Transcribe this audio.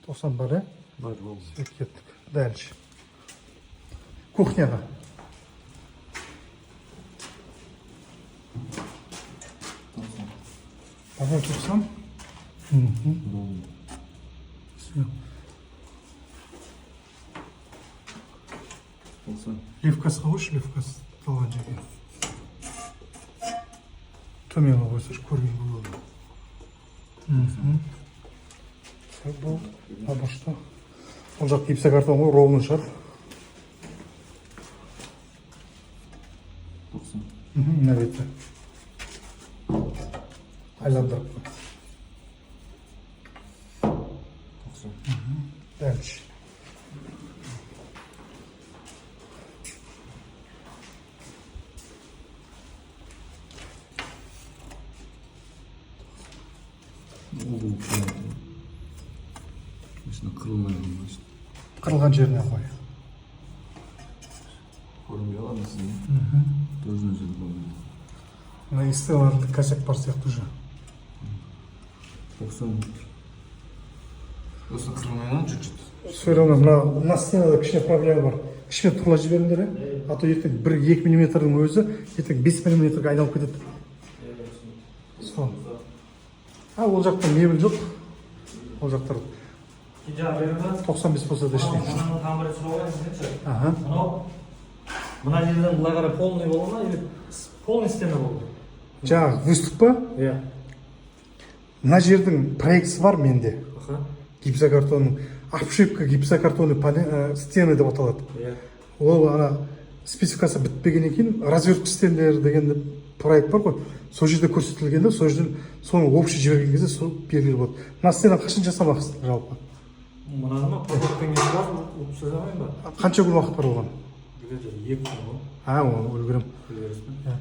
90 бар, иә? Бар, болды. Все, кеттік. Дальше. Кухняға. Ага, 90. Болды. Все. 90. Ливкасы қойшы, ливкасы талған жерге. Төменге қойсашы, көрген болады. Все, болды. А что? Ол жақ гипсокартон ғой, ровно шығар. 90. Мына беті. Айландырып. 90. Дальше. Болды. Машина қырылмайды машина. Қырылған жеріне қой. Көрінбей қалады сізге. Тоже жерде болмайды. Мына истелларды косяк бар сияқты уже. 90. Осыны қырылмай қалады чуть-чуть. Все равно мына стенада кішкене проблема бар. Кішкене тұла жіберіңдер, а то ертең 1-2 миллиметрдің өзі ертең 5 миллиметрге айналып кетеді. Сол. А ол жақта мебель жоқ. Ол жақтар 95 болса да ештеңе. Мынаның тамыры сұрауға Ага. Мына жерден былай қарай полный болды ма или полный стена болды? Жаңағы выступ па? Иә. Мына жердің проектісі бар менде. Аха. Гипсокартонның обшивка гипсокартонный стены деп аталады. Иә. Ол ана спецификасы бітпегеннен кейін развертка стендер деген проект бар ғой. Сол жерде көрсетілгенде, сол жерден соны общий жіберген кезде сол белгілі болады. Мына стена қашан жасамақсың жалпы? Мынаны ма продуктпен кетіп бар, жасамайын ба? Қанша күн уақыт бар оған? Где-то 2 күн ғой. Оны үлгерем. Үлгересің бе?